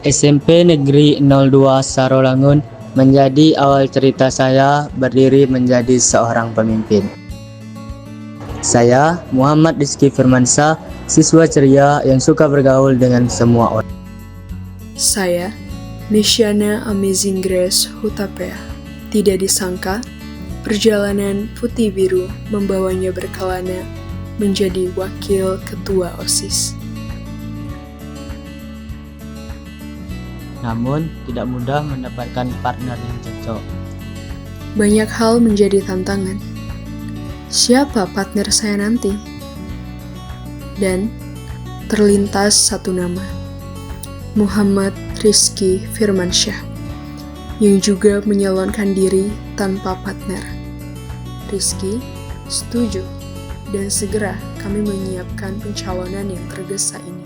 SMP Negeri 02 Sarolangun menjadi awal cerita saya berdiri menjadi seorang pemimpin. Saya Muhammad Rizky Firmansyah, siswa ceria yang suka bergaul dengan semua orang. Saya Nisyana Amazing Grace Hutapea. Tidak disangka, perjalanan putih biru membawanya berkelana menjadi wakil ketua OSIS. Namun, tidak mudah mendapatkan partner yang cocok. Banyak hal menjadi tantangan. Siapa partner saya nanti? Dan terlintas satu nama, Muhammad Rizky Firmansyah, yang juga menyalonkan diri tanpa partner. Rizky setuju, dan segera kami menyiapkan pencalonan yang tergesa ini.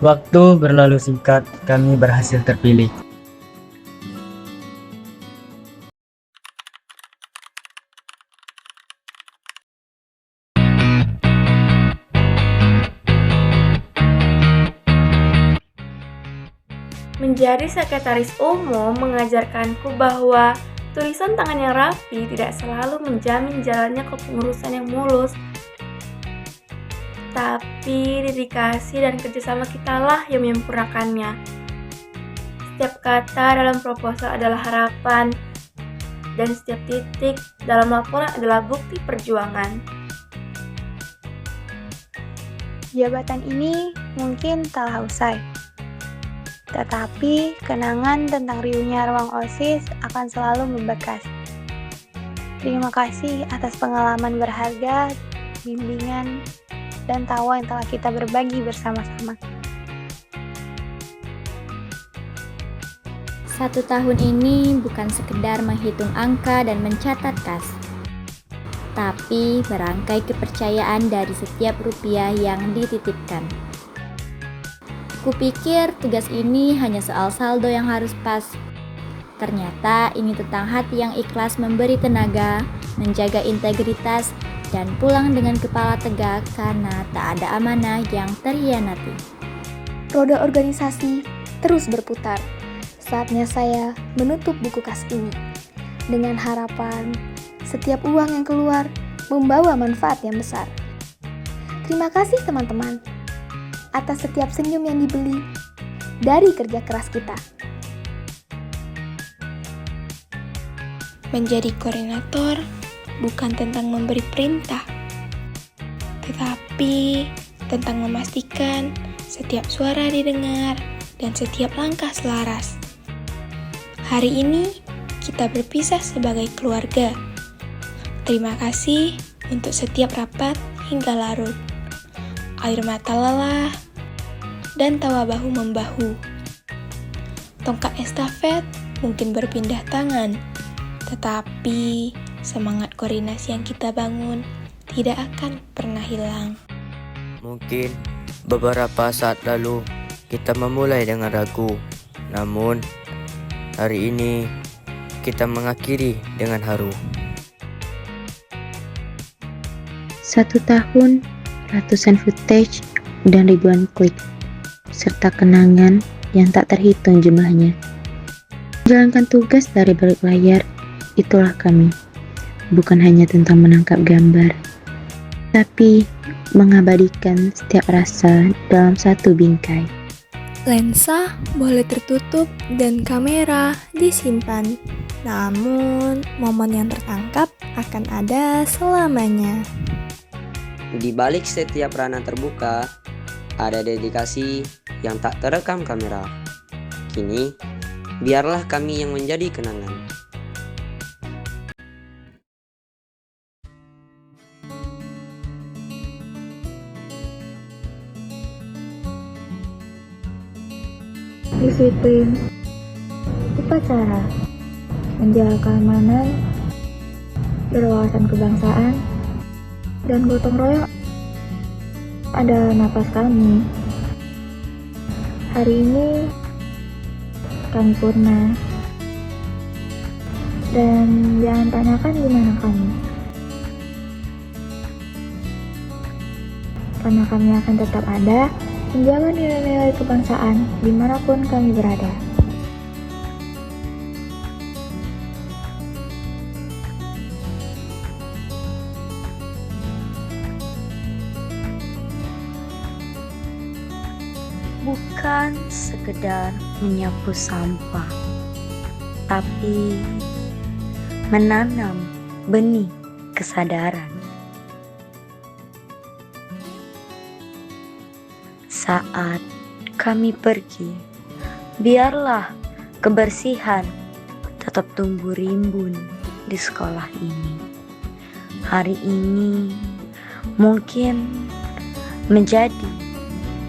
Waktu berlalu singkat, kami berhasil terpilih. Menjadi sekretaris umum mengajarkanku bahwa tulisan tangan yang rapi tidak selalu menjamin jalannya kepengurusan yang mulus. Tapi dedikasi dan kerjasama kitalah yang menyempurnakannya. Setiap kata dalam proposal adalah harapan, dan setiap titik dalam laporan adalah bukti perjuangan. Jabatan ini mungkin telah usai, tetapi kenangan tentang riuhnya ruang OSIS akan selalu membekas. Terima kasih atas pengalaman berharga, bimbingan, dan tawa yang telah kita berbagi bersama-sama. 1 tahun ini bukan sekedar menghitung angka dan mencatat kas, tapi merangkai kepercayaan dari setiap rupiah yang dititipkan. Kupikir tugas ini hanya soal saldo yang harus pas. Ternyata ini tentang hati yang ikhlas memberi tenaga, menjaga integritas, dan pulang dengan kepala tegak karena tak ada amanah yang terhianati. Roda organisasi terus berputar. Saatnya saya menutup buku kas ini dengan harapan setiap uang yang keluar membawa manfaat yang besar. Terima kasih teman-teman atas setiap senyum yang dibeli dari kerja keras kita. Menjadi koordinator bukan tentang memberi perintah, tetapi tentang memastikan setiap suara didengar dan setiap langkah selaras. Hari ini kita berpisah sebagai keluarga. Terima kasih untuk setiap rapat hingga larut, air mata lelah, dan tawa bahu-membahu. Tongkat estafet mungkin berpindah tangan, tetapi semangat koordinasi yang kita bangun tidak akan pernah hilang. Mungkin beberapa saat lalu kita memulai dengan ragu, namun hari ini kita mengakhiri dengan haru. 1 tahun, ratusan footage dan ribuan klik, serta kenangan yang tak terhitung jumlahnya. Menjalankan tugas dari balik layar, itulah kami. Bukan hanya tentang menangkap gambar, tapi mengabadikan setiap rasa dalam satu bingkai. Lensa boleh tertutup dan kamera disimpan, namun momen yang tertangkap akan ada selamanya. Di balik setiap ranah terbuka, ada dedikasi yang tak terekam kamera. Kini, biarlah kami yang menjadi kenangan. Disiplin, upacara, menjaga keamanan, berwawasan kebangsaan, dan gotong royong adalah napas kami. Hari ini kami purna, dan jangan tanyakan di mana kami, karena kami akan tetap ada menjaga nilai-nilai kebangsaan dimanapun kami berada. Bukan sekedar menyapu sampah, tapi menanam benih kesadaran. Saat kami pergi, biarlah kebersihan tetap tumbuh rimbun di sekolah ini. Hari ini mungkin menjadi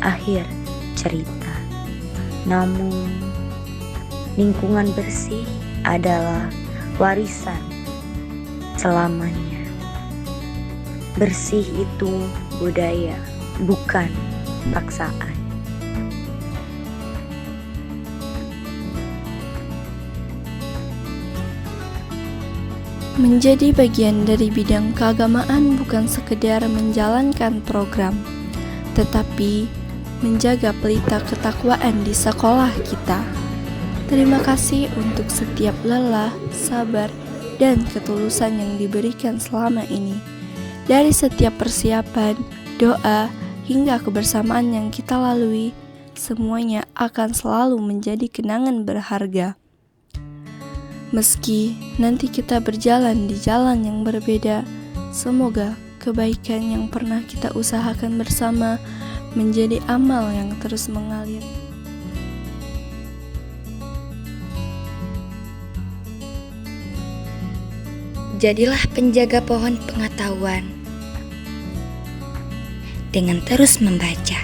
akhir cerita, namun lingkungan bersih adalah warisan selamanya. Bersih itu budaya, bukan paksaan. Menjadi bagian dari bidang keagamaan bukan sekedar menjalankan program, tetapi menjaga pelita ketakwaan di sekolah kita. Terima kasih untuk setiap lelah, sabar, dan ketulusan yang diberikan selama ini. Dari setiap persiapan, doa, hingga kebersamaan yang kita lalui, semuanya akan selalu menjadi kenangan berharga. Meski nanti kita berjalan di jalan yang berbeda, semoga kebaikan yang pernah kita usahakan bersama menjadi amal yang terus mengalir. Jadilah penjaga pohon pengetahuan dengan terus membaca.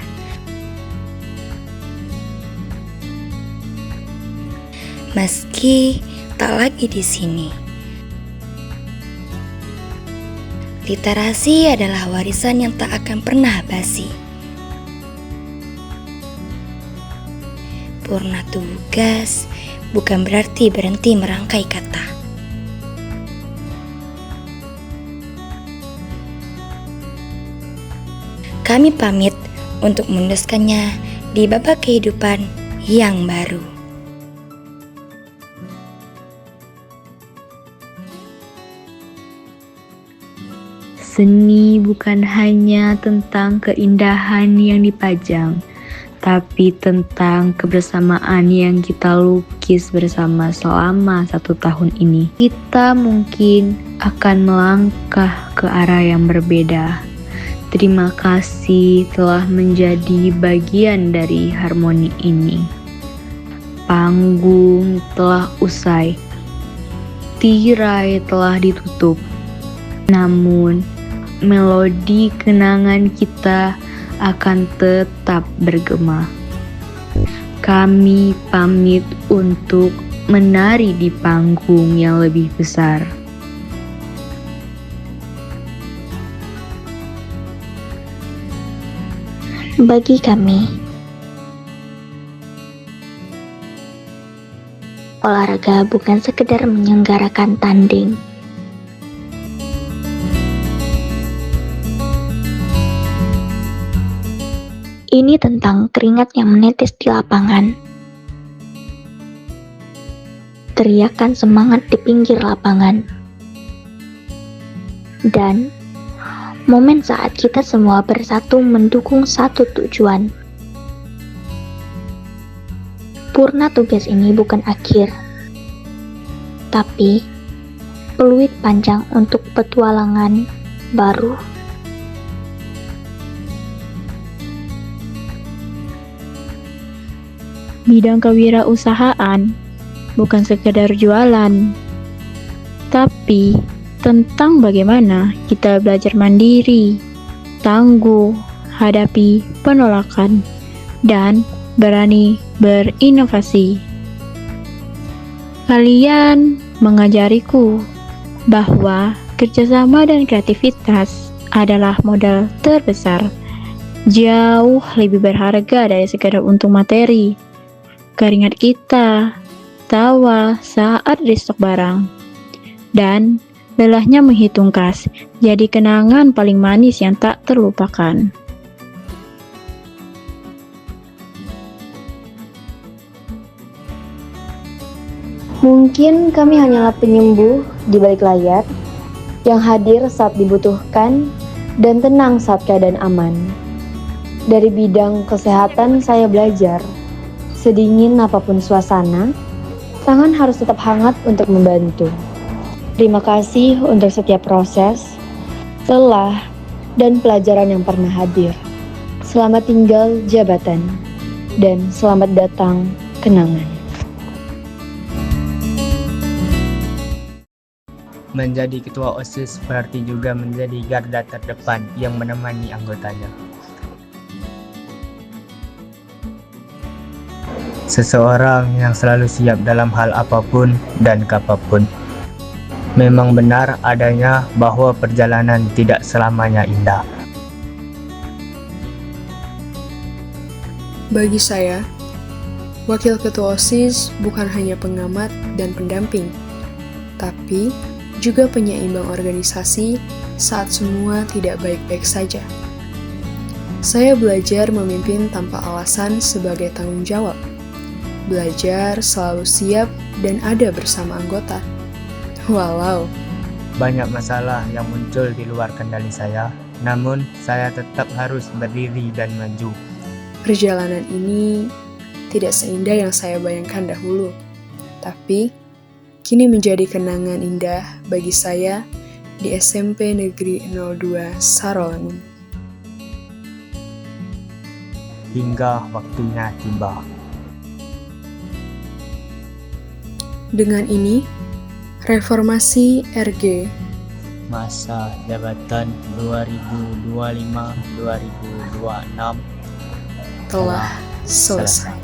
Meski tak lagi di sini, literasi adalah warisan yang tak akan pernah basi. Purna tugas bukan berarti berhenti merangkai kata. Kami pamit untuk meneruskannya di babak kehidupan yang baru. Seni bukan hanya tentang keindahan yang dipajang, tapi tentang kebersamaan yang kita lukis bersama selama 1 tahun ini. Kita mungkin akan melangkah ke arah yang berbeda. Terima kasih telah menjadi bagian dari harmoni ini. Panggung telah usai, tirai telah ditutup, namun melodi kenangan kita akan tetap bergema. Kami pamit untuk menari di panggung yang lebih besar. Bagi kami, olahraga bukan sekedar menyelenggarakan tanding. Ini tentang keringat yang menetes di lapangan, teriakan semangat di pinggir lapangan, dan momen saat kita semua bersatu mendukung satu tujuan. Purna tugas ini bukan akhir, tapi peluit panjang untuk petualangan baru. Bidang kewirausahaan bukan sekedar jualan, tapi tentang bagaimana kita belajar mandiri, tangguh, hadapi penolakan, dan berani berinovasi. Kalian mengajariku bahwa kerjasama dan kreativitas adalah modal terbesar, jauh lebih berharga dari sekadar untung materi. Keringat kita, tawa saat restock barang, dan lelahnya menghitung kas jadi kenangan paling manis yang tak terlupakan. Mungkin kami hanyalah penyembuh di balik layar, yang hadir saat dibutuhkan dan tenang saat keadaan aman. Dari bidang kesehatan saya belajar, sedingin apapun suasana, tangan harus tetap hangat untuk membantu. Terima kasih untuk setiap proses, lelah, dan pelajaran yang pernah hadir. Selamat tinggal jabatan, dan selamat datang kenangan. Menjadi ketua OSIS berarti juga menjadi garda terdepan yang menemani anggotanya. Seseorang yang selalu siap dalam hal apapun dan kapanpun. Memang benar adanya bahwa perjalanan tidak selamanya indah. Bagi saya, wakil ketua OSIS bukan hanya pengamat dan pendamping, tapi juga penyeimbang organisasi saat semua tidak baik-baik saja. Saya belajar memimpin tanpa alasan sebagai tanggung jawab. Belajar selalu siap dan ada bersama anggota. Walau banyak masalah yang muncul di luar kendali saya, namun saya tetap harus berdiri dan maju. perjalanan ini tidak seindah yang saya bayangkan dahulu, tapi kini menjadi kenangan indah bagi saya di SMP Negeri 02 Sarolangun. Hingga waktunya tiba. Dengan ini, reformasi RG masa jabatan 2025-2026 telah selesai.